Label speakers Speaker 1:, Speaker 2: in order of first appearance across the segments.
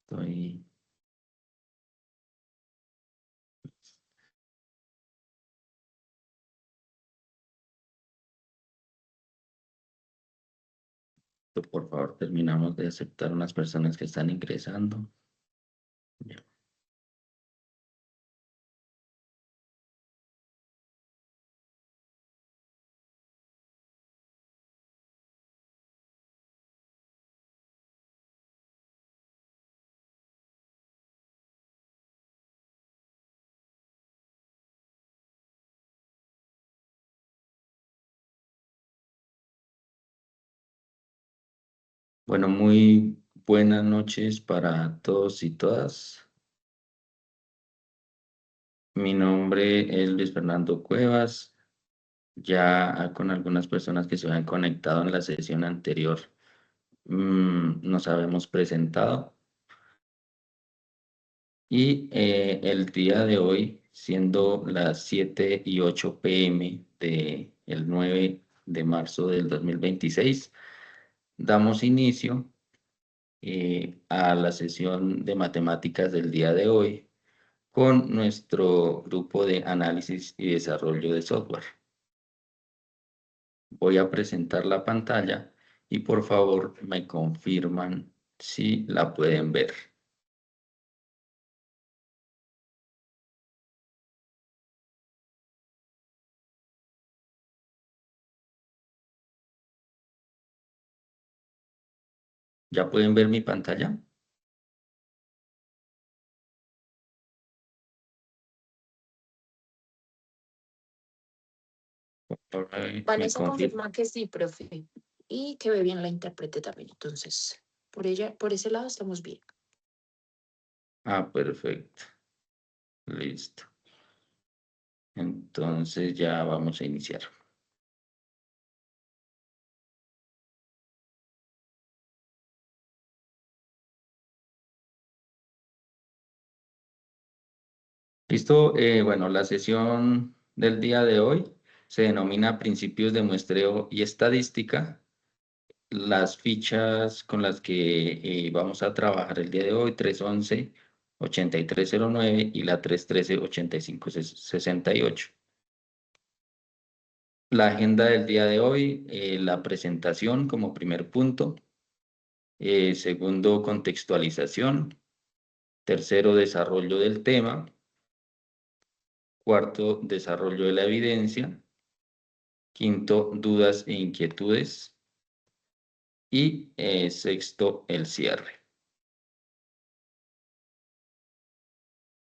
Speaker 1: Estoy... Por favor, terminamos de aceptar unas personas que están ingresando. Ya. Bueno, muy buenas noches para todos y todas. Mi nombre es Luis Fernando Cuevas. Ya con algunas personas que se habían conectado en la sesión anterior, nos habíamos presentado. Y el día de hoy, siendo las 7:08 p.m. del 9 de marzo del 2026, damos inicio a la sesión de matemáticas del día de hoy con nuestro grupo de análisis y desarrollo de software. Voy a presentar la pantalla y por favor me confirman si la pueden ver. ¿Ya pueden ver mi pantalla? Por favor, me
Speaker 2: Vanessa
Speaker 1: confirman.
Speaker 2: confirma que sí, profe, y que ve bien la intérprete también. Entonces, por ese lado estamos bien.
Speaker 1: Ah, perfecto. Listo. Entonces ya vamos a iniciar. Listo. Bueno, la sesión del día de hoy se denomina Principios de muestreo y estadística. Las fichas con las que vamos a trabajar el día de hoy, 311-8309 y la 313-8568. La agenda del día de hoy, la presentación como primer punto, segundo, contextualización, tercero, desarrollo del tema, cuarto, desarrollo de la evidencia, quinto, dudas e inquietudes y sexto, el cierre.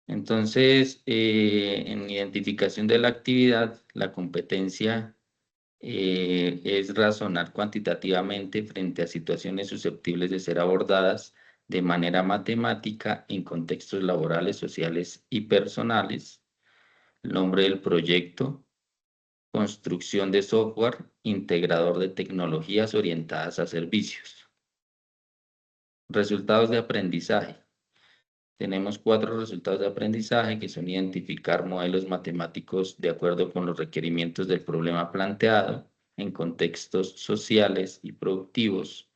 Speaker 1: Entonces, en identificación de la actividad, la competencia es razonar cuantitativamente frente a situaciones susceptibles de ser abordadas de manera matemática en contextos laborales, sociales y personales. El nombre del proyecto: construcción de software integrador de tecnologías orientadas a servicios. Resultados de aprendizaje. Tenemos 4 resultados de aprendizaje que son: identificar modelos matemáticos de acuerdo con los requerimientos del problema planteado en contextos sociales y productivos.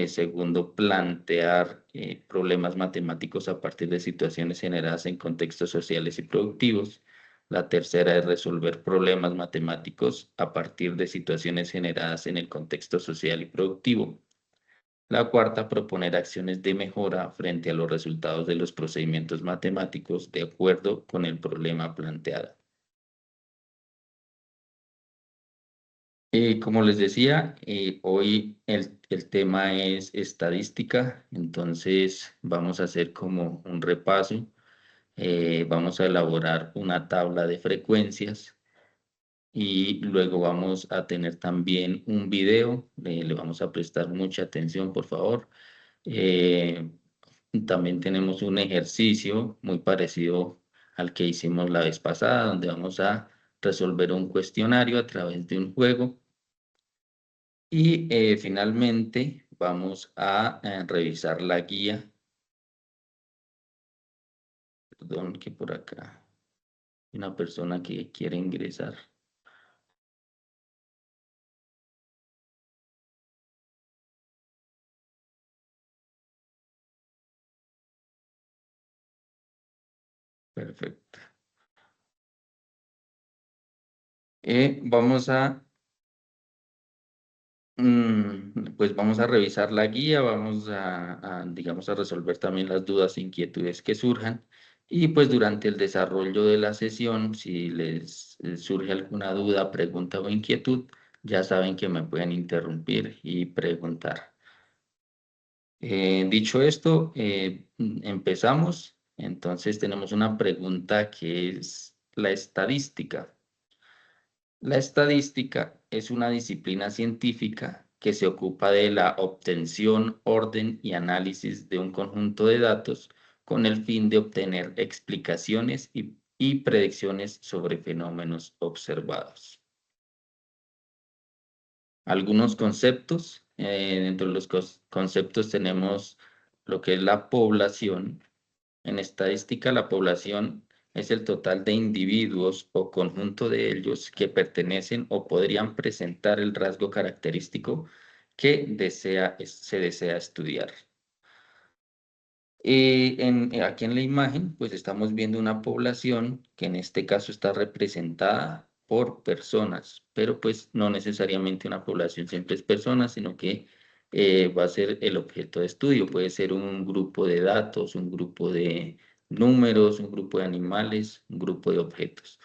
Speaker 1: Segundo, plantear problemas matemáticos a partir de situaciones generadas en contextos sociales y productivos. La tercera es resolver problemas matemáticos a partir de situaciones generadas en el contexto social y productivo. La cuarta, proponer acciones de mejora frente a los resultados de los procedimientos matemáticos de acuerdo con el problema planteado. Como les decía, hoy el tema es estadística, entonces vamos a hacer como un repaso. Vamos a elaborar una tabla de frecuencias y luego vamos a tener también un video. Le vamos a prestar mucha atención, por favor. Eh, También tenemos un ejercicio muy parecido al que hicimos la vez pasada, donde vamos a resolver un cuestionario a través de un juego. Y finalmente vamos a revisar la guía. Perdón, que por acá hay una persona que quiere ingresar. Perfecto. Pues vamos a revisar la guía, vamos digamos, a resolver también las dudas e inquietudes que surjan. Y pues durante el desarrollo de la sesión, si les surge alguna duda, pregunta o inquietud, ya saben que me pueden interrumpir y preguntar. Dicho esto, empezamos. Entonces tenemos una pregunta que es la estadística. La estadística es una disciplina científica que se ocupa de la obtención, orden y análisis de un conjunto de datos con el fin de obtener explicaciones y predicciones sobre fenómenos observados. Algunos conceptos, dentro de los conceptos tenemos lo que es la población. En estadística, la población es el total de individuos o conjunto de ellos que pertenecen o podrían presentar el rasgo característico que se desea estudiar. Aquí en la imagen, pues estamos viendo una población que en este caso está representada por personas, pero pues no necesariamente una población siempre es personas, sino que va a ser el objeto de estudio. Puede ser un grupo de datos, un grupo de números, un grupo de animales, un grupo de objetos.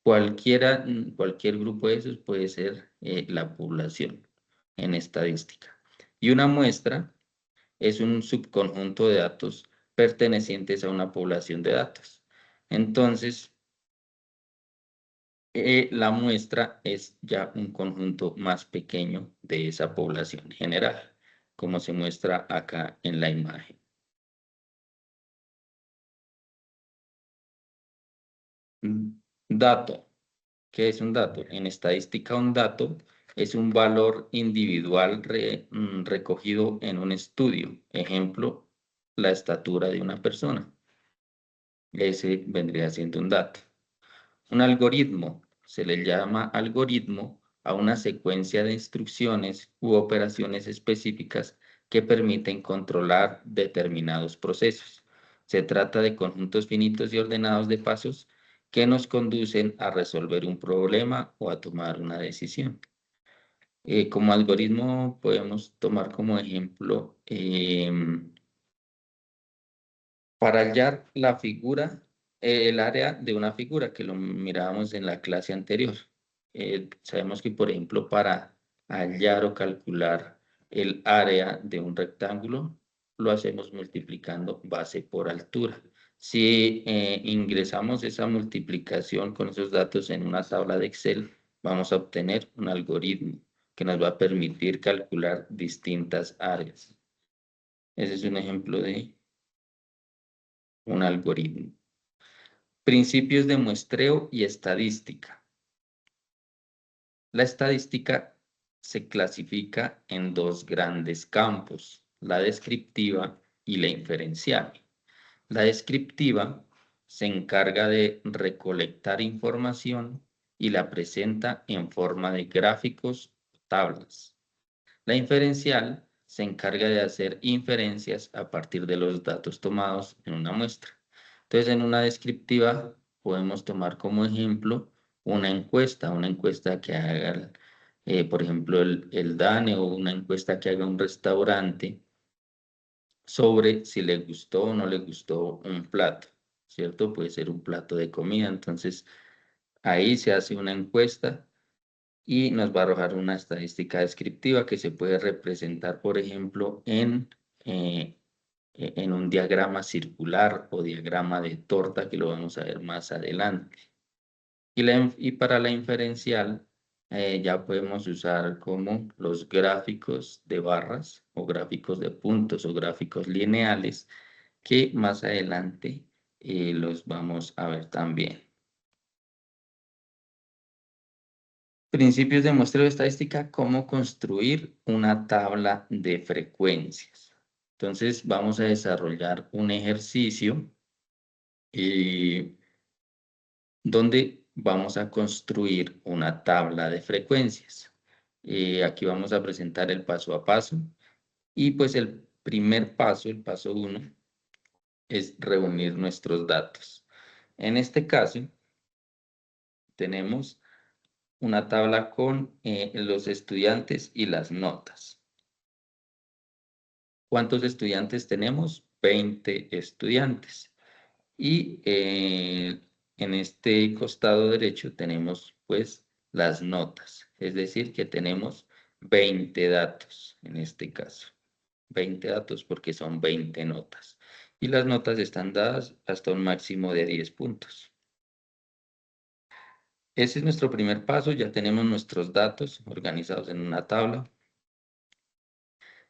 Speaker 1: Cualquier grupo de esos puede ser la población en estadística. Y una muestra es un subconjunto de datos pertenecientes a una población de datos. Entonces, la muestra es ya un conjunto más pequeño de esa población general, como se muestra acá en la imagen. Dato. ¿Qué es un dato? En estadística, un dato es un valor individual recogido en un estudio. Ejemplo, la estatura de una persona. Ese vendría siendo un dato. Un algoritmo se le llama algoritmo a una secuencia de instrucciones u operaciones específicas que permiten controlar determinados procesos. Se trata de conjuntos finitos y ordenados de pasos que nos conducen a resolver un problema o a tomar una decisión. Como algoritmo podemos tomar como ejemplo para hallar la figura, el área de una figura, que lo mirábamos en la clase anterior. Sabemos que, por ejemplo, para hallar o calcular el área de un rectángulo, lo hacemos multiplicando base por altura. Si ingresamos esa multiplicación con esos datos en una tabla de Excel, vamos a obtener un algoritmo que nos va a permitir calcular distintas áreas. Ese es un ejemplo de un algoritmo. Principios de muestreo y estadística. La estadística se clasifica en dos grandes campos, la descriptiva y la inferencial. La descriptiva se encarga de recolectar información y la presenta en forma de gráficos o tablas. La inferencial se encarga de hacer inferencias a partir de los datos tomados en una muestra. Entonces, en una descriptiva podemos tomar como ejemplo una encuesta que haga, por ejemplo, el DANE o una encuesta que haga un restaurante sobre si le gustó o no le gustó un plato, ¿cierto? Puede ser un plato de comida. Entonces, ahí se hace una encuesta y nos va a arrojar una estadística descriptiva que se puede representar, por ejemplo, en un diagrama circular o diagrama de torta, que lo vamos a ver más adelante. Y para la inferencial, ya podemos usar como los gráficos de barras o gráficos de puntos o gráficos lineales, que más adelante los vamos a ver también. Principios de muestreo de estadística, cómo construir una tabla de frecuencias. Entonces vamos a desarrollar un ejercicio donde vamos a construir una tabla de frecuencias. Aquí vamos a presentar el paso a paso y pues el primer paso, el paso 1, es reunir nuestros datos. En este caso, tenemos una tabla con los estudiantes y las notas. ¿Cuántos estudiantes tenemos? 20 estudiantes. Y en este costado derecho tenemos pues las notas, es decir que tenemos 20 datos en este caso. 20 datos porque son 20 notas. Y las notas están dadas hasta un máximo de 10 puntos. Ese es nuestro primer paso, ya tenemos nuestros datos organizados en una tabla.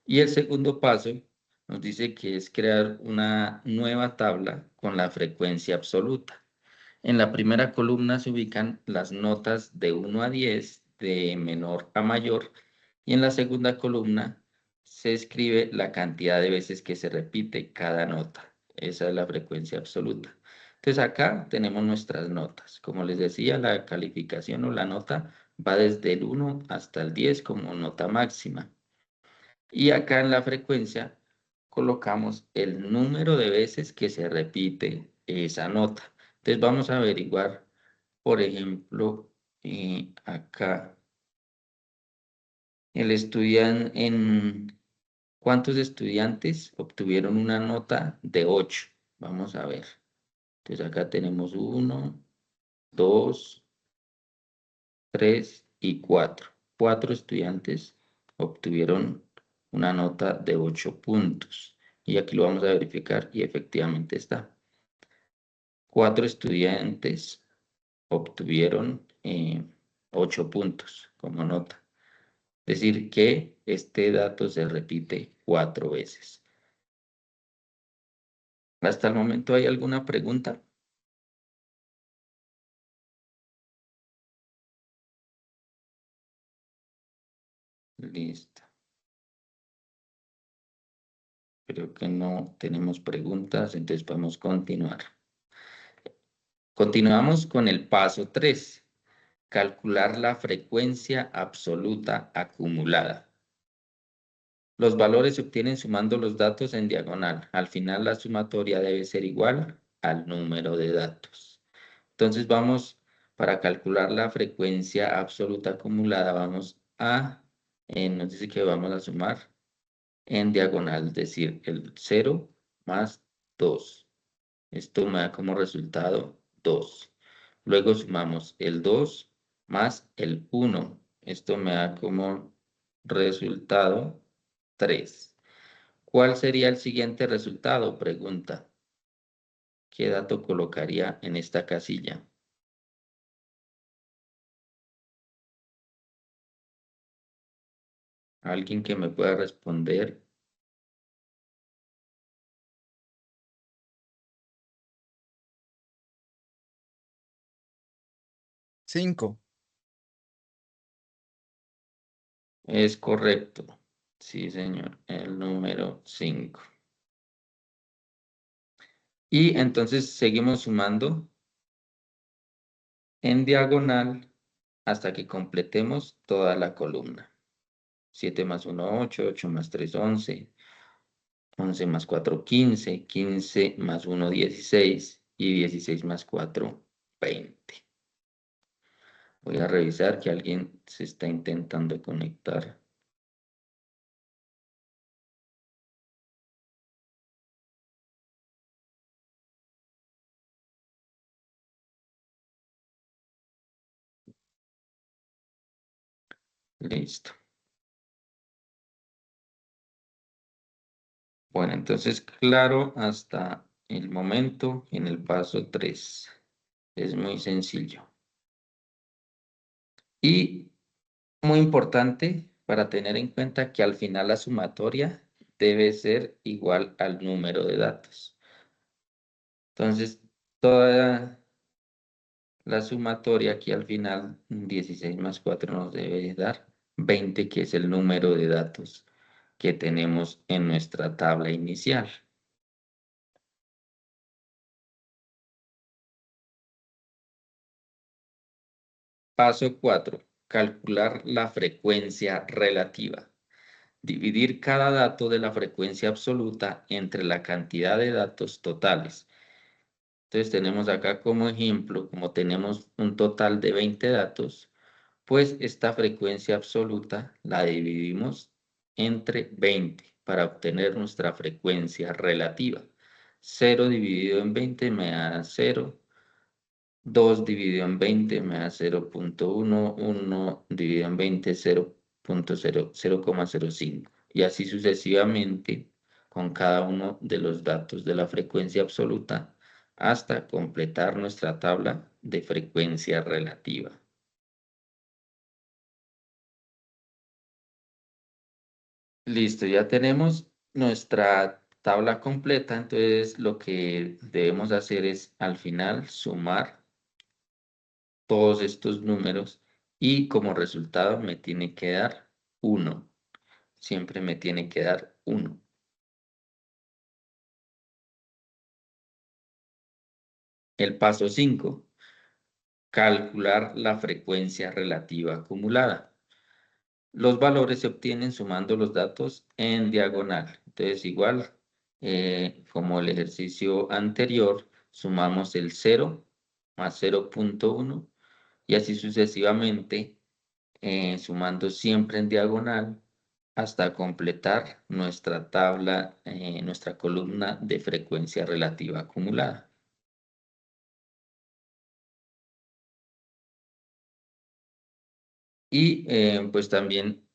Speaker 1: Y el segundo paso nos dice que es crear una nueva tabla con la frecuencia absoluta. En la primera columna se ubican las notas de 1 a 10, de menor a mayor, y en la segunda columna se escribe la cantidad de veces que se repite cada nota. Esa es la frecuencia absoluta. Entonces acá tenemos nuestras notas. Como les decía, la calificación o la nota va desde el 1 hasta el 10 como nota máxima. Y acá en la frecuencia colocamos el número de veces que se repite esa nota. Entonces vamos a averiguar, por ejemplo, acá el estudiante en cuántos estudiantes obtuvieron una nota de 8. Vamos a ver. Entonces acá tenemos 1, 2, 3 y 4. 4 estudiantes obtuvieron una nota de 8 puntos. Y aquí lo vamos a verificar y efectivamente está. 4 estudiantes obtuvieron 8 puntos como nota. Es decir, que este dato se repite 4 veces. ¿Hasta el momento hay alguna pregunta? Listo. Creo que no tenemos preguntas, entonces podemos continuar. Continuamos con el paso 3. Calcular la frecuencia absoluta acumulada. Los valores se obtienen sumando los datos en diagonal. Al final la sumatoria debe ser igual al número de datos. Entonces vamos, para calcular la frecuencia absoluta acumulada, vamos a, nos dice que vamos a sumar en diagonal, es decir, el 0 más 2. Esto me da como resultado 2. Luego sumamos el 2 más el 1. Esto me da como resultado 3. ¿Cuál sería el siguiente resultado? Pregunta. ¿Qué dato colocaría en esta casilla? ¿Alguien que me pueda responder?
Speaker 3: 5.
Speaker 1: Es correcto. Sí, señor. El número 5. Y entonces seguimos sumando en diagonal hasta que completemos toda la columna. 7 más 1, 8, 8 más 3, 11, 11 más 4, 15, 15 más 1, 16 y 16 más 4, 20. Voy a revisar que alguien se está intentando conectar. Listo. Bueno, entonces, claro, hasta el momento en el paso 3. Es muy sencillo. Y muy importante para tener en cuenta que al final la sumatoria debe ser igual al número de datos. Entonces, toda la sumatoria aquí al final, 16 más 4 nos debe dar 20, que es el número de datos que tenemos en nuestra tabla inicial. Paso 4. Calcular la frecuencia relativa. Dividir cada dato de la frecuencia absoluta entre la cantidad de datos totales. Entonces tenemos acá como ejemplo, como tenemos un total de 20 datos, pues esta frecuencia absoluta la dividimos entre 20 para obtener nuestra frecuencia relativa. 0 dividido en 20 me da 0. 2 dividido en 20 me da 0.1, 1 dividido en 20, 0.05. Y así sucesivamente con cada uno de los datos de la frecuencia absoluta hasta completar nuestra tabla de frecuencia relativa. Listo, ya tenemos nuestra tabla completa, entonces lo que debemos hacer es al final sumar todos estos números y como resultado me tiene que dar 1. Siempre me tiene que dar 1. El paso 5, calcular la frecuencia relativa acumulada. Los valores se obtienen sumando los datos en diagonal. Entonces, igual, como el ejercicio anterior, sumamos el 0 más 0.1 y así sucesivamente, sumando siempre en diagonal hasta completar nuestra tabla, nuestra columna de frecuencia relativa acumulada. Y pues también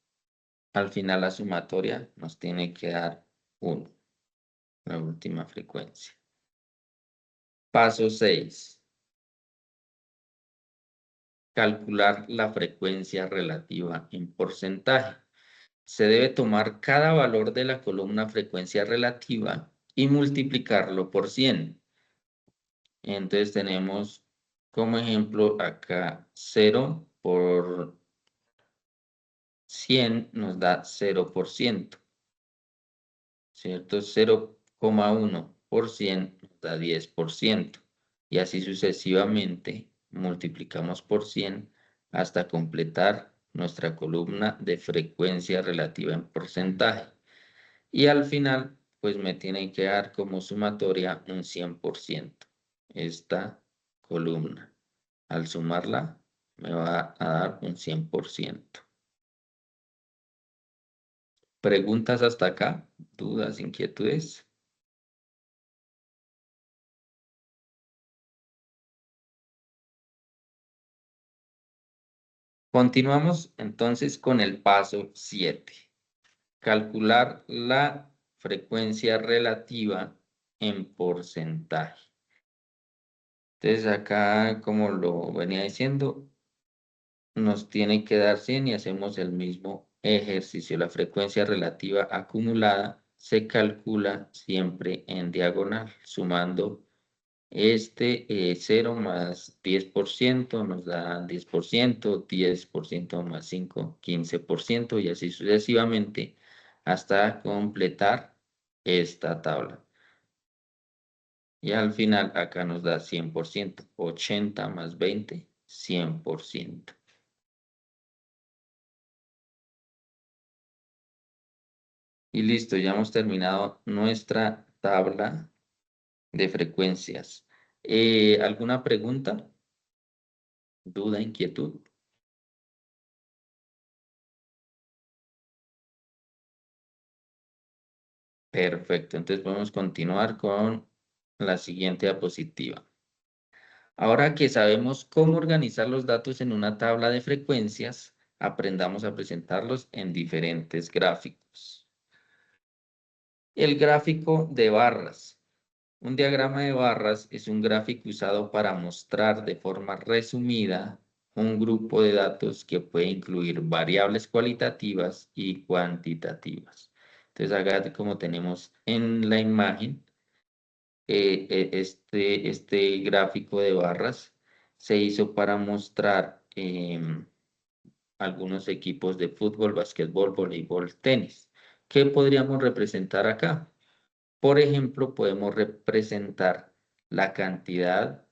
Speaker 1: al final la sumatoria nos tiene que dar 1, la última frecuencia. Paso 6. Calcular la frecuencia relativa en porcentaje. Se debe tomar cada valor de la columna frecuencia relativa y multiplicarlo por 100. Entonces tenemos como ejemplo acá 0 por 100 nos da 0%, ¿cierto? 0,1 por 100 nos da 10%. Y así sucesivamente multiplicamos por 100 hasta completar nuestra columna de frecuencia relativa en porcentaje. Y al final, pues me tiene que dar como sumatoria un 100% esta columna. Al sumarla, me va a dar un 100%. ¿Preguntas hasta acá? ¿Dudas, inquietudes? Continuamos entonces con el paso 7. Calcular la frecuencia relativa en porcentaje. Entonces acá, como lo venía diciendo, nos tiene que dar 100 y hacemos el mismo ejercicio. La frecuencia relativa acumulada se calcula siempre en diagonal, sumando 0 más 10% nos da 10%, 10% más 5, 15% y así sucesivamente hasta completar esta tabla. Y al final acá nos da 100%, 80 más 20, 100%. Y listo, ya hemos terminado nuestra tabla de frecuencias. ¿Alguna pregunta? ¿Duda, inquietud? Perfecto, entonces podemos continuar con la siguiente diapositiva. Ahora que sabemos cómo organizar los datos en una tabla de frecuencias, aprendamos a presentarlos en diferentes gráficos. El gráfico de barras. Un diagrama de barras es un gráfico usado para mostrar de forma resumida un grupo de datos que puede incluir variables cualitativas y cuantitativas. Entonces, acá como tenemos en la imagen, este gráfico de barras se hizo para mostrar algunos equipos de fútbol, básquetbol, voleibol, tenis. ¿Qué podríamos representar acá? Por ejemplo, podemos representar la cantidad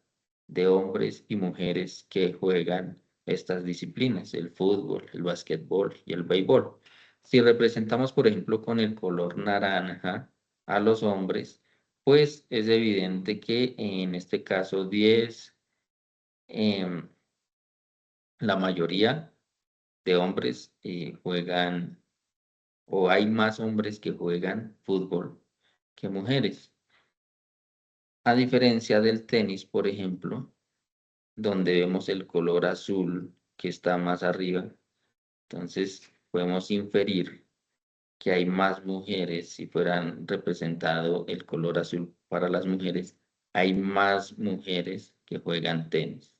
Speaker 1: de hombres y mujeres que juegan estas disciplinas, el fútbol, el básquetbol y el béisbol. Si representamos, por ejemplo, con el color naranja a los hombres, pues es evidente que en este caso 10, la mayoría de hombres juegan, o hay más hombres que juegan fútbol que mujeres. A diferencia del tenis, por ejemplo, donde vemos el color azul que está más arriba, entonces podemos inferir que hay más mujeres, si fueran representado el color azul para las mujeres, hay más mujeres que juegan tenis.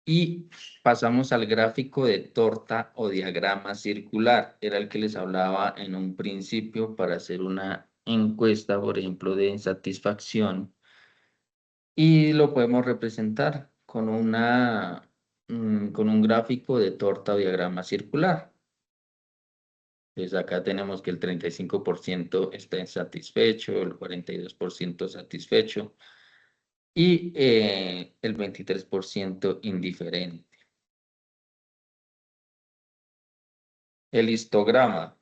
Speaker 1: Y pasamos al gráfico de torta o diagrama circular. Era el que les hablaba en un principio para hacer una encuesta, por ejemplo, de insatisfacción. Y lo podemos representar con con un gráfico de torta o diagrama circular. Entonces acá tenemos que el 35% está insatisfecho, el 42% satisfecho y el 23% indiferente. El histograma.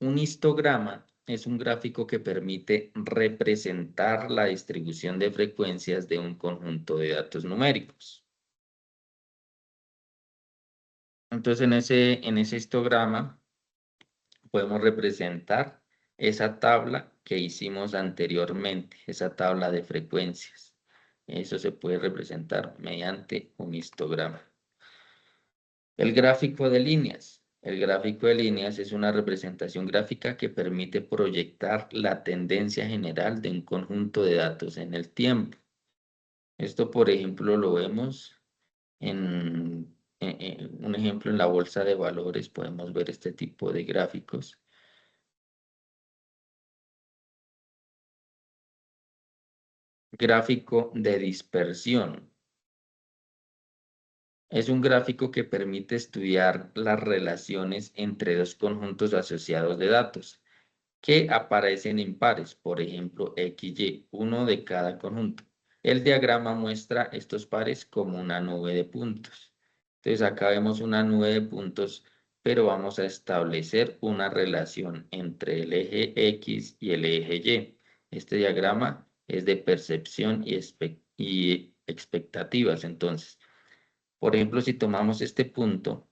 Speaker 1: Un histograma es un gráfico que permite representar la distribución de frecuencias de un conjunto de datos numéricos. Entonces, en ese histograma podemos representar esa tabla que hicimos anteriormente, esa tabla de frecuencias. Eso se puede representar mediante un histograma. El gráfico de líneas. El gráfico de líneas es una representación gráfica que permite proyectar la tendencia general de un conjunto de datos en el tiempo. Esto, por ejemplo, lo vemos en un ejemplo en la bolsa de valores. Podemos ver este tipo de gráficos. Gráfico de dispersión. Es un gráfico que permite estudiar las relaciones entre dos conjuntos asociados de datos que aparecen en pares, por ejemplo, XY, uno de cada conjunto. El diagrama muestra estos pares como una nube de puntos. Entonces acá vemos una nube de puntos, pero vamos a establecer una relación entre el eje X y el eje Y. Este diagrama es de percepción y expectativas. Entonces, por ejemplo, si tomamos este punto,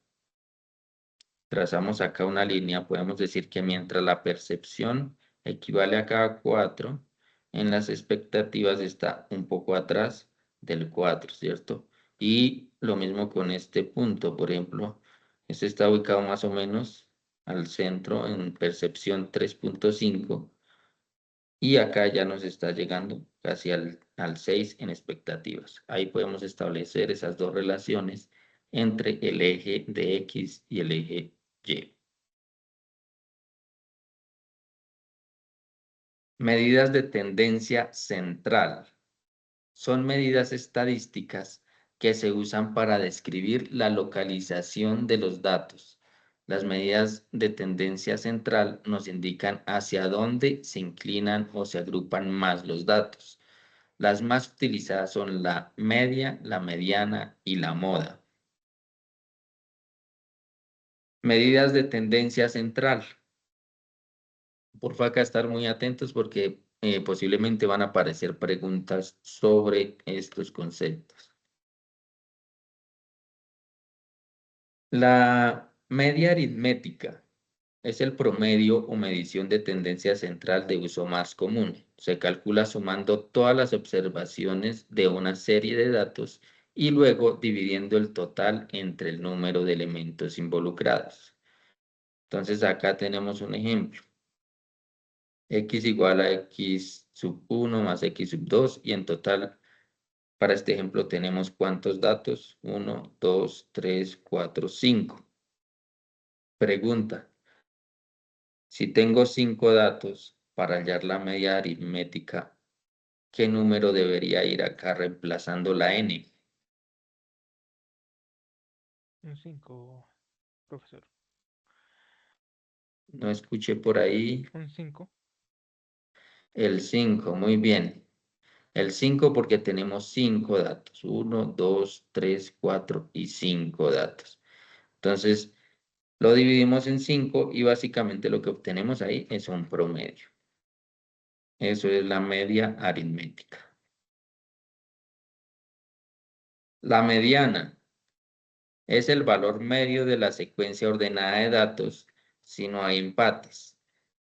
Speaker 1: trazamos acá una línea, podemos decir que mientras la percepción equivale a cada 4, en las expectativas está un poco atrás del 4, ¿cierto? Y lo mismo con este punto, por ejemplo, este está ubicado más o menos al centro en percepción 3.5 y acá ya nos está llegando casi al 6 en expectativas. Ahí podemos establecer esas dos relaciones entre el eje de X y el eje Y. Medidas de tendencia central. Son medidas estadísticas que se usan para describir la localización de los datos. Las medidas de tendencia central nos indican hacia dónde se inclinan o se agrupan más los datos. Las más utilizadas son la media, la mediana y la moda. Medidas de tendencia central. Porfa, acá estar muy atentos porque posiblemente van a aparecer preguntas sobre estos conceptos. La media aritmética es el promedio o medición de tendencia central de uso más común. Se calcula sumando todas las observaciones de una serie de datos y luego dividiendo el total entre el número de elementos involucrados. Entonces acá tenemos un ejemplo. X igual a X sub 1 más X sub 2 y en total para este ejemplo tenemos ¿cuántos datos? 1, 2, 3, 4, 5. Pregunta. Si tengo 5 datos para hallar la media aritmética, ¿qué número debería ir acá reemplazando la n?
Speaker 3: Un 5, profesor.
Speaker 1: No escuché por ahí.
Speaker 3: Un 5.
Speaker 1: El 5, muy bien. El 5 porque tenemos 5 datos. 1, 2, 3, 4 y 5 datos. Entonces, Lo dividimos en 5 y básicamente lo que obtenemos ahí es un promedio. Eso es la media aritmética. La mediana es el valor medio de la secuencia ordenada de datos si no hay empates.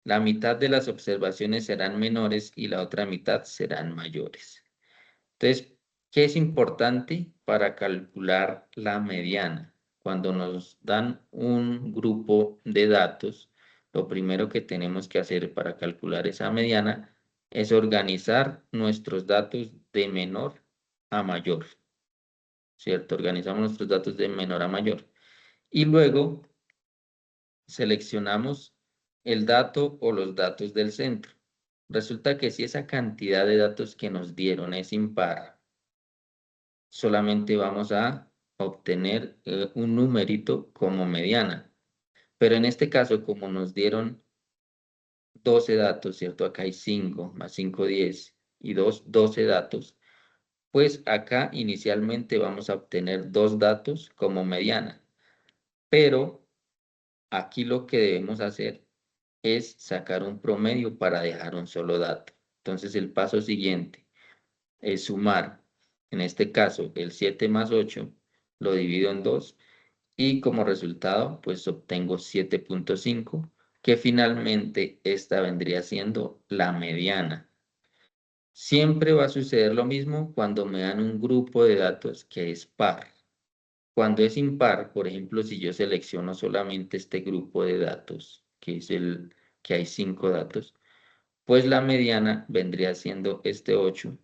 Speaker 1: La mitad de las observaciones serán menores y la otra mitad serán mayores. Entonces, ¿qué es importante para calcular la mediana? Cuando nos dan un grupo de datos, lo primero que tenemos que hacer para calcular esa mediana es organizar nuestros datos de menor a mayor, ¿cierto? Organizamos nuestros datos de menor a mayor. Y luego seleccionamos el dato o los datos del centro. Resulta que si esa cantidad de datos que nos dieron es impar, solamente vamos a obtener un numerito como mediana. Pero en este caso, como nos dieron 12 datos, ¿cierto? Acá hay 5, más 5, 10 y 2, 12 datos. Pues acá inicialmente vamos a obtener 2 datos como mediana. Pero aquí lo que debemos hacer es sacar un promedio para dejar un solo dato. Entonces el paso siguiente es sumar, en este caso el 7 más 8, lo divido en 2 y como resultado pues obtengo 7.5, que finalmente esta vendría siendo la mediana. Siempre va a suceder lo mismo cuando me dan un grupo de datos que es par. Cuando es impar, por ejemplo, si yo selecciono solamente este grupo de datos, que es el que hay 5 datos, pues la mediana vendría siendo este 8,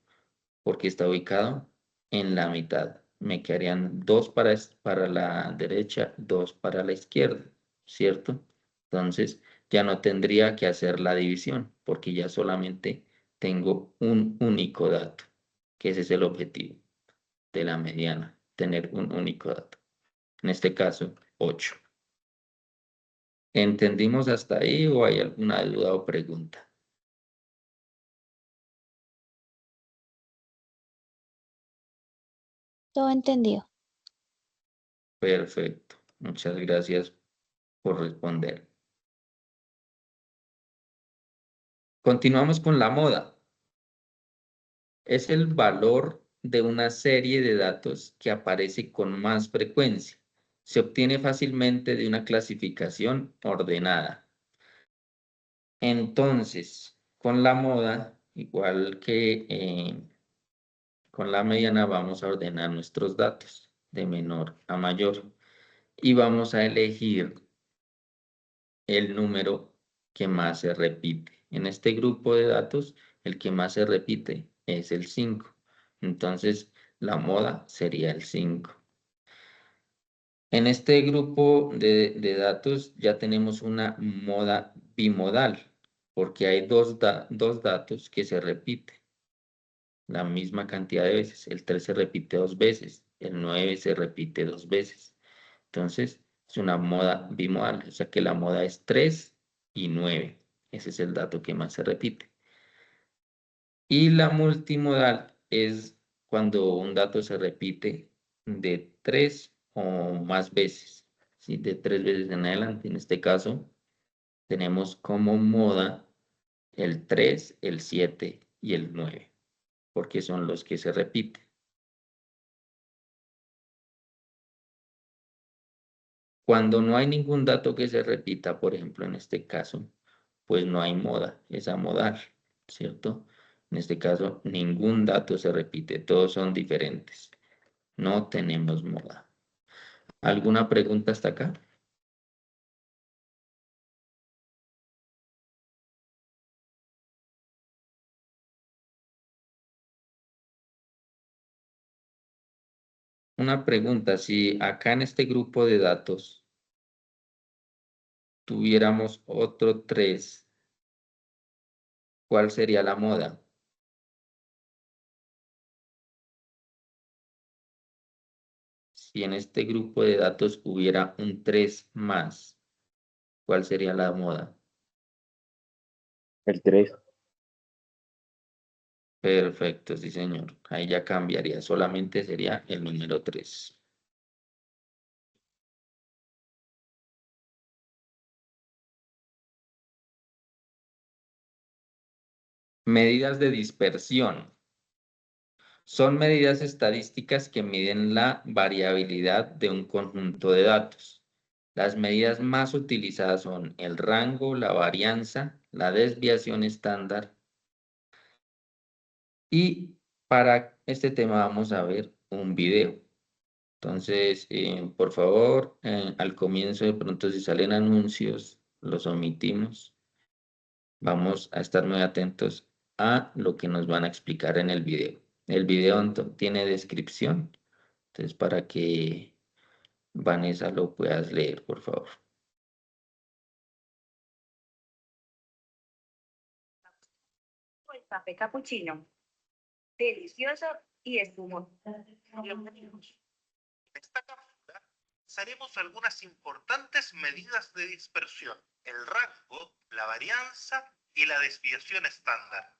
Speaker 1: porque está ubicado en la mitad. Me quedarían 2 para la derecha, 2 para la izquierda, ¿cierto? Entonces ya no tendría que hacer la división, porque ya solamente tengo un único dato, que ese es el objetivo de la mediana, tener un único dato. En este caso, 8. ¿Entendimos hasta ahí o hay alguna duda o pregunta?
Speaker 4: Todo entendido.
Speaker 1: Perfecto. Muchas gracias por responder. Continuamos con la moda. Es el valor de una serie de datos que aparece con más frecuencia. Se obtiene fácilmente de una clasificación ordenada. Entonces, con la moda, igual que con la mediana, vamos a ordenar nuestros datos de menor a mayor y vamos a elegir el número que más se repite. En este grupo de datos, el que más se repite es el 5. Entonces, la moda sería el 5. En este grupo de datos ya tenemos una moda bimodal, porque hay dos datos que se repiten la misma cantidad de veces. El 3 se repite 2 veces, el 9 se repite 2 veces. Entonces, es una moda bimodal, o sea que la moda es 3 y 9. Ese es el dato que más se repite. Y la multimodal es cuando un dato se repite de 3 o más veces, ¿sí? De 3 veces en adelante. En este caso, tenemos como moda el 3, el 7 y el 9, porque son los que se repiten. Cuando no hay ningún dato que se repita, por ejemplo, en este caso, pues no hay moda, es amodal, ¿cierto? En este caso, ningún dato se repite, todos son diferentes. No tenemos moda. ¿Alguna pregunta hasta acá? Una pregunta, si acá en este grupo de datos tuviéramos otro 3, ¿cuál sería la moda? Si en este grupo de datos hubiera un 3 más, ¿cuál sería la moda?
Speaker 5: El 3.
Speaker 1: Perfecto, sí, señor. Ahí ya cambiaría, solamente sería el número 3. Medidas de dispersión. Son medidas estadísticas que miden la variabilidad de un conjunto de datos. Las medidas más utilizadas son el rango, la varianza, la desviación estándar. Y para este tema vamos a ver un video. Entonces, por favor, al comienzo de pronto si salen anuncios, los omitimos. Vamos a estar muy atentos a lo que nos van a explicar en el video. El video tiene descripción, entonces para que Vanessa lo puedas leer, por favor.
Speaker 4: El café capuchino, delicioso y espumoso.
Speaker 5: Bienvenidos. En esta cápsula haremos algunas importantes medidas de dispersión: el rango, la varianza y la desviación estándar.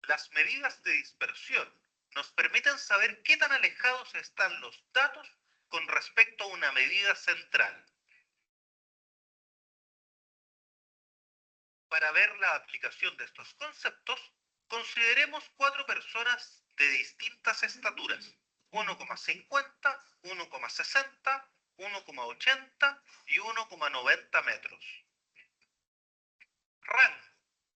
Speaker 5: Las medidas de dispersión nos permiten saber qué tan alejados están los datos con respecto a una medida central. Para ver la aplicación de estos conceptos, consideremos 4 personas de distintas estaturas: 1,50, 1,60, 1,80 y 1,90 metros. Rango.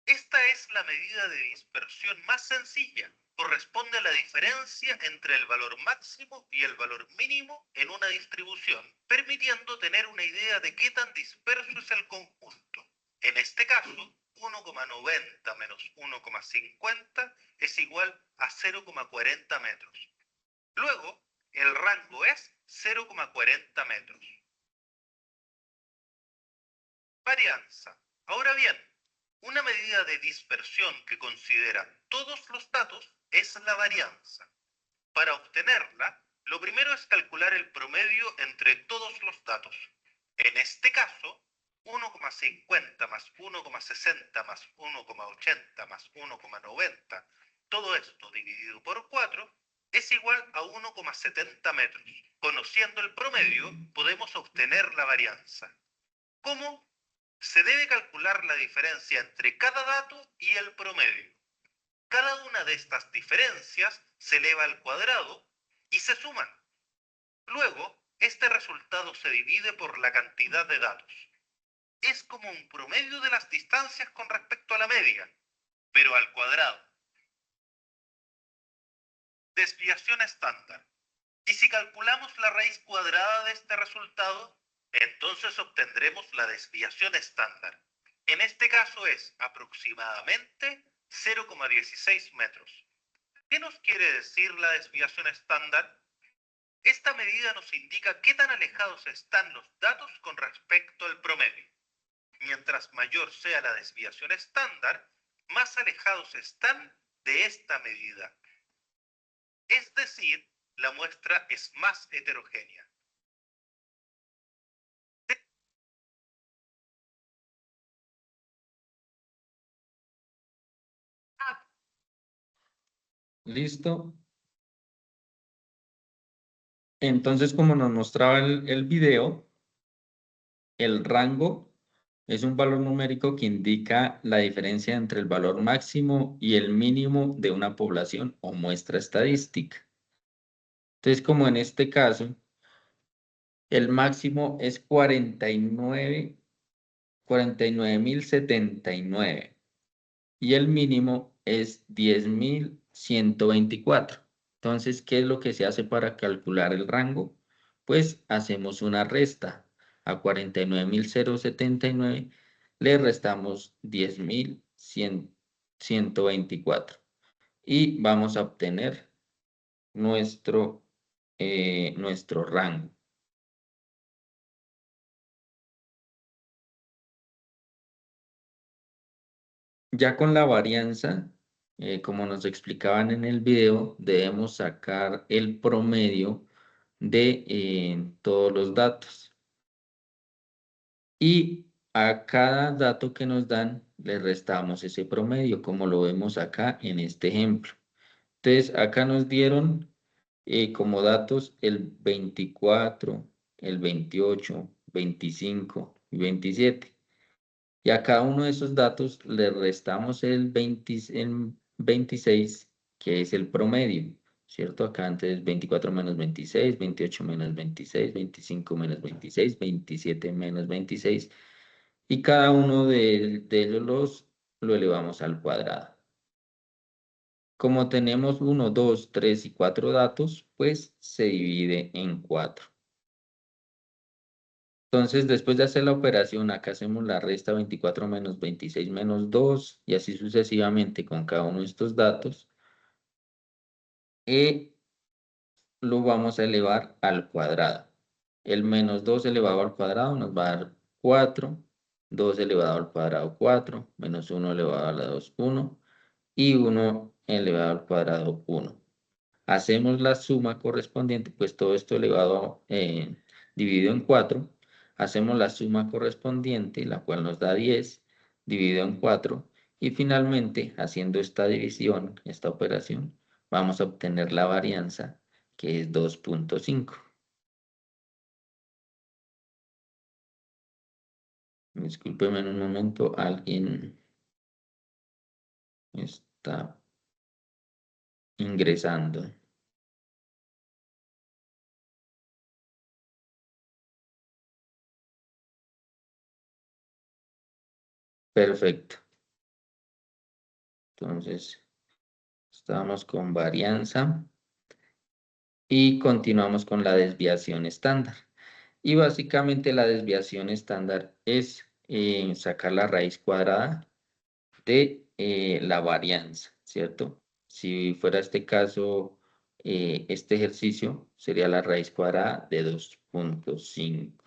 Speaker 5: Esta es la medida de dispersión más sencilla. Corresponde a la diferencia entre el valor máximo y el valor mínimo en una distribución, permitiendo tener una idea de qué tan disperso es el conjunto. En este caso, 1,90 menos 1,50 es igual a 0,40 metros. Luego, el rango es 0,40 metros. Varianza. Ahora bien, una medida de dispersión que considera todos los datos es la varianza. Para obtenerla, lo primero es calcular el promedio entre todos los datos. En este caso, 1,50 más 1,60 más 1,80 más 1,90, todo esto dividido por 4, es igual a 1,70 metros. Conociendo el promedio, podemos obtener la varianza. ¿Cómo? Se debe calcular la diferencia entre cada dato y el promedio. Cada una de estas diferencias se eleva al cuadrado y se suman. Luego, este resultado se divide por la cantidad de datos. Es como un promedio de las distancias con respecto a la media, pero al cuadrado. Desviación estándar. Y si calculamos la raíz cuadrada de este resultado, entonces obtendremos la desviación estándar. En este caso es aproximadamente 0,16 metros. ¿Qué nos quiere decir la desviación estándar? Esta medida nos indica qué tan alejados están los datos con respecto al promedio. Mientras mayor sea la desviación estándar, más alejados están de esta medida. Es decir, la muestra es más heterogénea.
Speaker 1: ¿Listo? Entonces, como nos mostraba el video, el rango es un valor numérico que indica la diferencia entre el valor máximo y el mínimo de una población o muestra estadística. Entonces, como en este caso, el máximo es 49.079 y el mínimo es 10.124. Entonces, ¿qué es lo que se hace para calcular el rango? Pues hacemos una resta. A 49.079 le restamos 10.124 y vamos a obtener nuestro rango. Ya con la varianza, como nos explicaban en el video, debemos sacar el promedio de todos los datos. Y a cada dato que nos dan, le restamos ese promedio, como lo vemos acá en este ejemplo. Entonces, acá nos dieron como datos el 24, el 28, 25 y 27. Y a cada uno de esos datos le restamos el 26, que es el promedio, ¿cierto? Acá antes 24 menos 26, 28 menos 26, 25 menos 26, 27 menos 26. Y cada uno de ellos lo elevamos al cuadrado. Como tenemos 1, 2, 3 y 4 datos, pues se divide en 4. Entonces, después de hacer la operación, acá hacemos la resta 24 menos 26 menos 2 y así sucesivamente con cada uno de estos datos. Y lo vamos a elevar al cuadrado. El menos 2 elevado al cuadrado nos va a dar 4. 2 elevado al cuadrado 4. Menos 1 elevado a la 2, 1. Y 1 elevado al cuadrado 1. Hacemos la suma correspondiente, pues todo esto elevado dividido en 4. Hacemos la suma correspondiente, la cual nos da 10, dividido en 4. Y finalmente, haciendo esta división, esta operación, vamos a obtener la varianza, que es 2.5. Discúlpeme en un momento, alguien está ingresando. Perfecto. Entonces, estamos con varianza y continuamos con la desviación estándar. Y básicamente la desviación estándar es sacar la raíz cuadrada de la varianza, ¿cierto? Si fuera este caso, este ejercicio sería la raíz cuadrada de 2.5.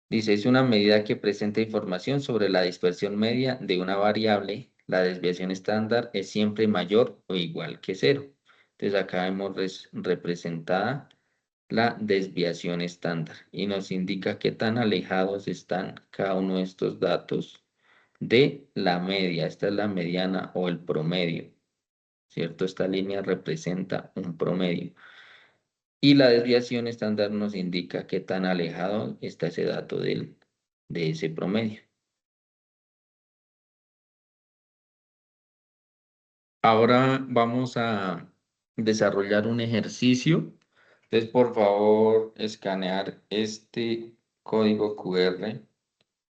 Speaker 1: Dice, es una medida que presenta información sobre la dispersión media de una variable. La desviación estándar es siempre mayor o igual que 0. Entonces acá hemos representada la desviación estándar y nos indica qué tan alejados están cada uno de estos datos de la media. Esta es la mediana o el promedio, ¿cierto? Esta línea representa un promedio. Y la desviación estándar nos indica qué tan alejado está ese dato de ese promedio. Ahora vamos a desarrollar un ejercicio. Entonces, por favor, escanear este código QR.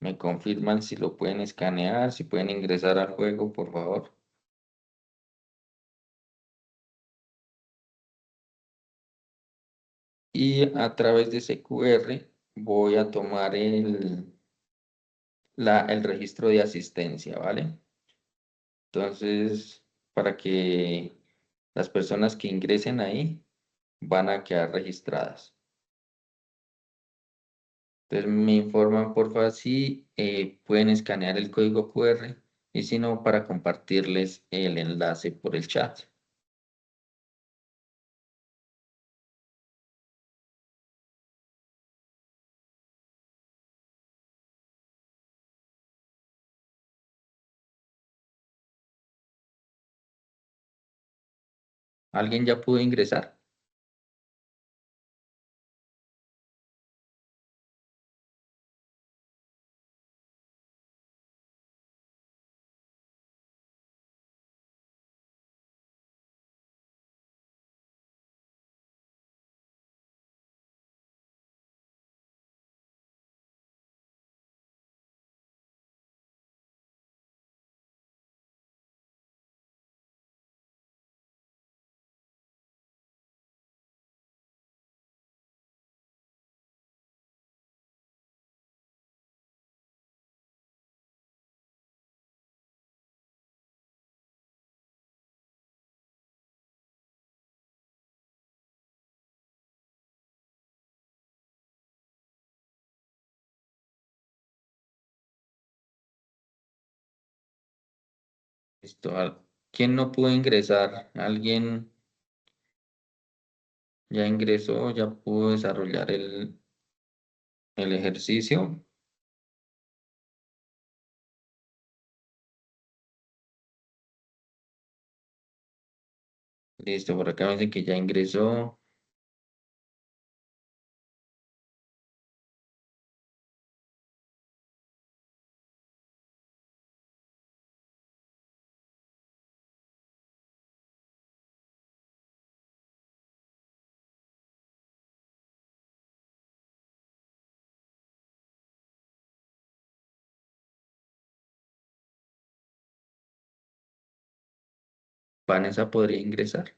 Speaker 1: Me confirman si lo pueden escanear, si pueden ingresar al juego, por favor. Y a través de ese QR voy a tomar el registro de asistencia, ¿vale? Entonces, para que las personas que ingresen ahí van a quedar registradas. Entonces, me informan, por favor, si pueden escanear el código QR y si no, para compartirles el enlace por el chat. ¿Alguien ya pudo ingresar? Listo. ¿Quién no pudo ingresar? ¿Alguien ya ingresó, ya pudo desarrollar el ejercicio? Listo, por acá me dicen que ya ingresó. Vanessa podría ingresar.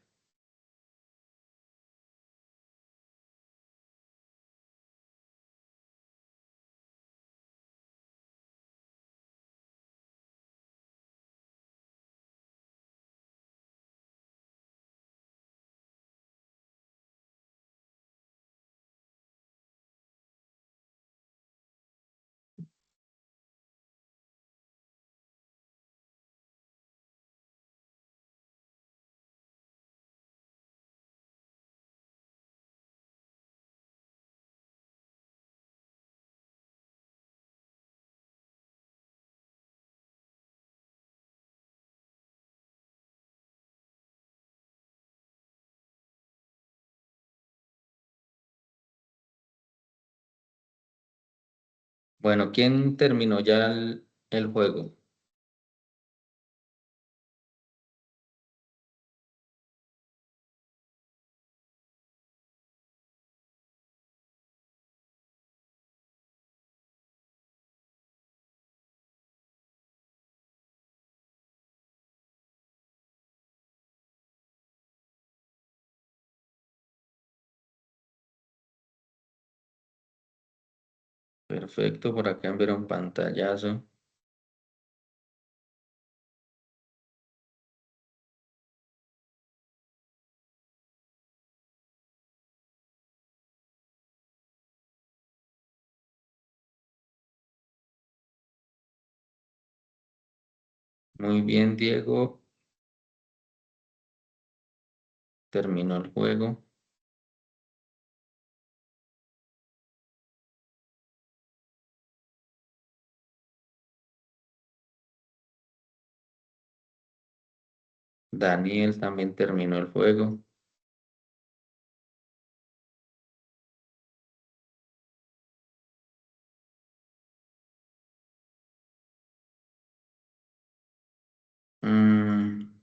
Speaker 1: Bueno, ¿quién terminó ya el juego? Perfecto, por acá enviaron un pantallazo. Muy bien, Diego. Terminó el juego. Daniel también terminó el juego. Mm,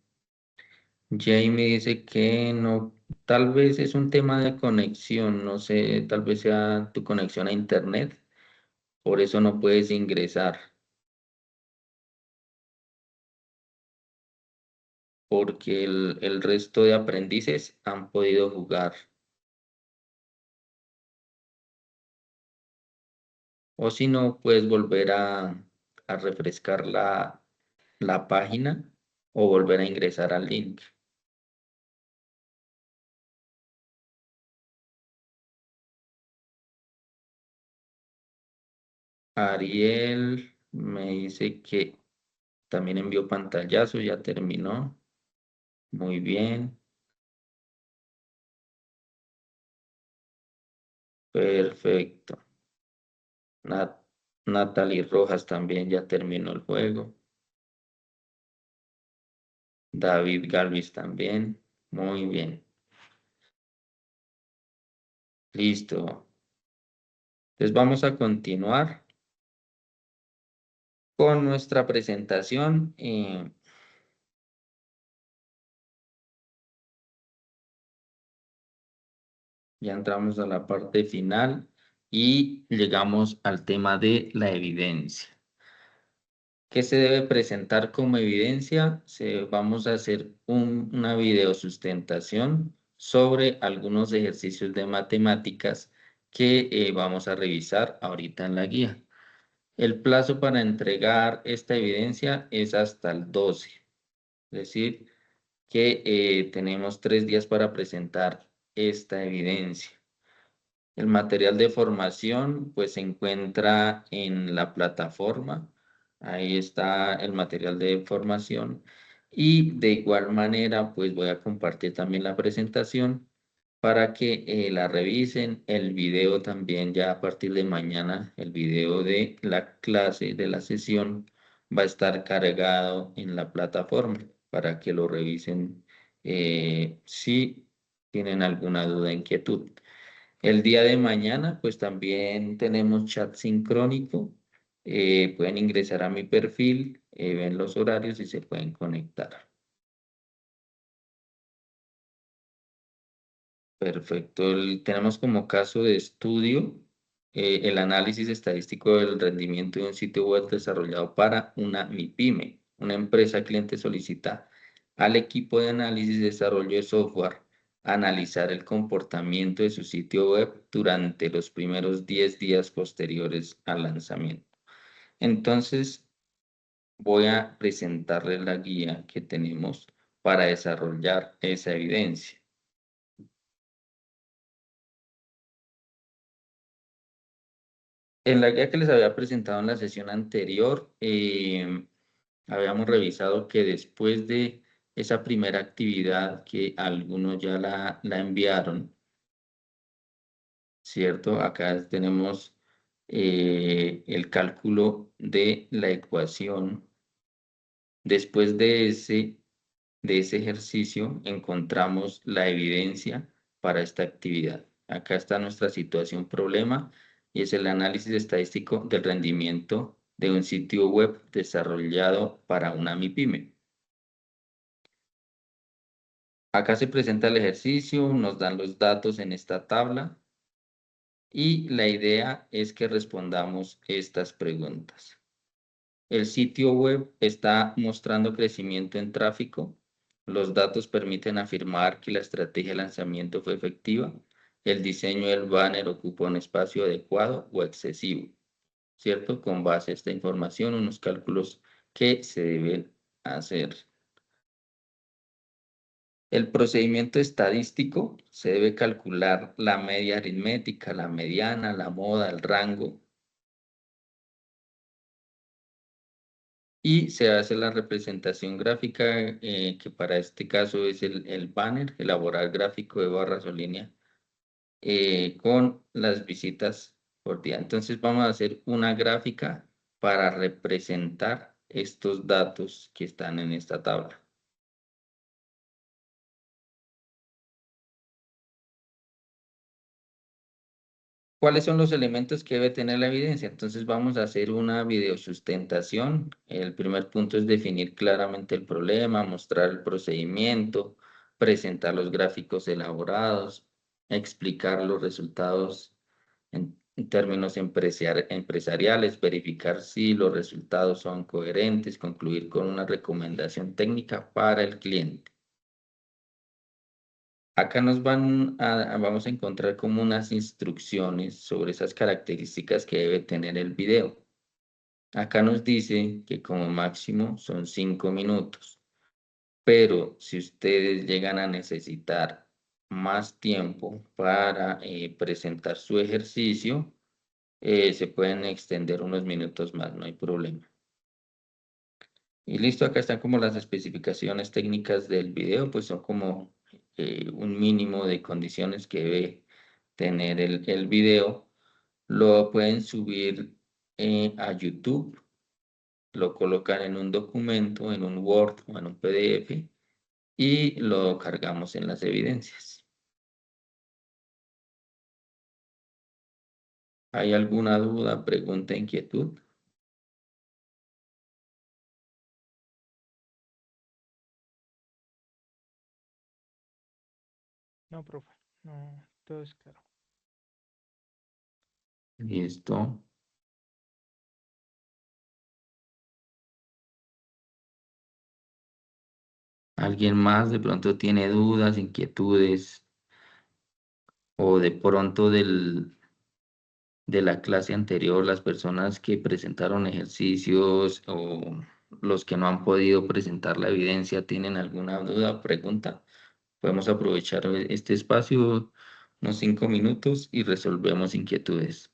Speaker 1: Jamie dice que no, tal vez es un tema de conexión, no sé, tal vez sea tu conexión a internet, por eso no puedes ingresar, porque el resto de aprendices han podido jugar. O si no, puedes volver a refrescar la página o volver a ingresar al link. Ariel me dice que también envió pantallazo, ya terminó. Muy bien, perfecto. Nat Natalie Rojas también ya terminó el juego. David Galvis también. Muy bien. Listo. Entonces vamos a continuar con nuestra presentación. Ya entramos a la parte final y llegamos al tema de la evidencia. ¿Qué se debe presentar como evidencia? Vamos a hacer una videosustentación sobre algunos ejercicios de matemáticas que vamos a revisar ahorita en la guía. El plazo para entregar esta evidencia es hasta el 12, es decir, que tenemos 3 días para presentar esta evidencia. El material de formación pues se encuentra en la plataforma. Ahí está el material de formación. Y de igual manera pues voy a compartir también la presentación para que la revisen. El video también ya a partir de mañana, el video de la clase, de la sesión, va a estar cargado en la plataforma para que lo revisen si tienen alguna duda, inquietud. El día de mañana, pues también tenemos chat sincrónico. Pueden ingresar a mi perfil, ven los horarios y se pueden conectar. Perfecto. Tenemos como caso de estudio el análisis estadístico del rendimiento de un sitio web desarrollado para una MIPYME. Una empresa cliente solicita al equipo de análisis y desarrollo de software analizar el comportamiento de su sitio web durante los primeros 10 días posteriores al lanzamiento. Entonces, voy a presentarles la guía que tenemos para desarrollar esa evidencia. En la guía que les había presentado en la sesión anterior, habíamos revisado que después de esa primera actividad que algunos ya la enviaron, ¿cierto? Acá tenemos el cálculo de la ecuación. Después de ese ejercicio encontramos la evidencia para esta actividad. Acá está nuestra situación problema y es el análisis estadístico del rendimiento de un sitio web desarrollado para una MIPYME. Acá se presenta el ejercicio, nos dan los datos en esta tabla y la idea es que respondamos estas preguntas. El sitio web está mostrando crecimiento en tráfico. Los datos permiten afirmar que la estrategia de lanzamiento fue efectiva. El diseño del banner ocupa un espacio adecuado o excesivo, ¿cierto? Con base a esta información, unos cálculos que se deben hacer. El procedimiento estadístico se debe calcular la media aritmética, la mediana, la moda, el rango. Y se hace la representación gráfica, que para este caso es el banner, elaborar gráfico de barras o línea con las visitas por día. Entonces vamos a hacer una gráfica para representar estos datos que están en esta tabla. ¿Cuáles son los elementos que debe tener la evidencia? Entonces vamos a hacer una videosustentación. El primer punto es definir claramente el problema, mostrar el procedimiento, presentar los gráficos elaborados, explicar los resultados en términos empresariales, verificar si los resultados son coherentes, concluir con una recomendación técnica para el cliente. Acá vamos a encontrar como unas instrucciones sobre esas características que debe tener el video. Acá nos dice que como máximo son 5 minutos, pero si ustedes llegan a necesitar más tiempo para presentar su ejercicio, se pueden extender unos minutos más, no hay problema. Y listo, acá están como las especificaciones técnicas del video, pues son como un mínimo de condiciones que debe tener el video. Lo pueden subir a YouTube, lo colocan en un documento, en un Word o en un PDF y lo cargamos en las evidencias. ¿Hay alguna duda, pregunta, inquietud?
Speaker 3: No, profe. No, todo es claro.
Speaker 1: Listo. ¿Alguien más de pronto tiene dudas, inquietudes o de pronto de la clase anterior, las personas que presentaron ejercicios o los que no han podido presentar la evidencia tienen alguna duda, pregunta? Podemos aprovechar este espacio, unos 5 minutos y resolvemos inquietudes.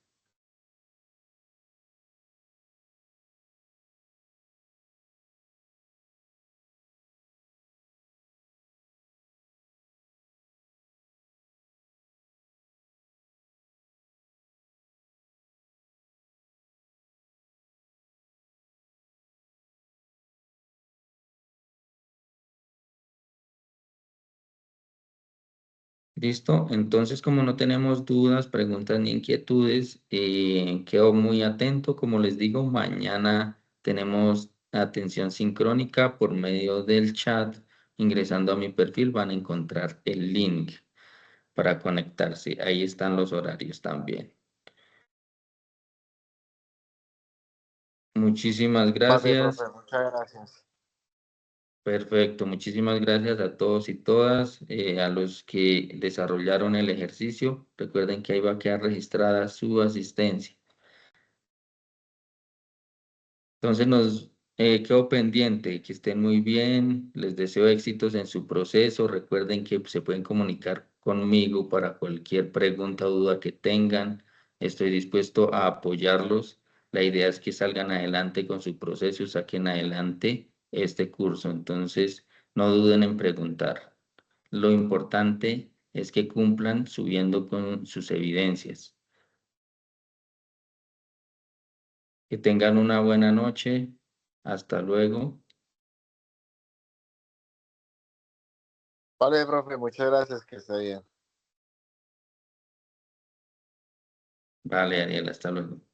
Speaker 1: Listo, entonces como no tenemos dudas, preguntas ni inquietudes, quedo muy atento. Como les digo, mañana tenemos atención sincrónica por medio del chat. Ingresando a mi perfil van a encontrar el link para conectarse. Ahí están los horarios también. Muchísimas
Speaker 6: Vale,
Speaker 1: gracias.
Speaker 6: profe, muchas gracias.
Speaker 1: Perfecto, muchísimas gracias a todos y todas, a los que desarrollaron el ejercicio. Recuerden que ahí va a quedar registrada su asistencia. Entonces quedo pendiente, que estén muy bien, les deseo éxitos en su proceso. Recuerden que se pueden comunicar conmigo para cualquier pregunta o duda que tengan. Estoy dispuesto a apoyarlos. La idea es que salgan adelante con su proceso y saquen adelante este curso. Entonces, no duden en preguntar. Lo importante es que cumplan subiendo con sus evidencias. Que tengan una buena noche. Hasta luego.
Speaker 6: Vale, profe, muchas gracias, que esté bien.
Speaker 1: Vale, Ariel, hasta luego.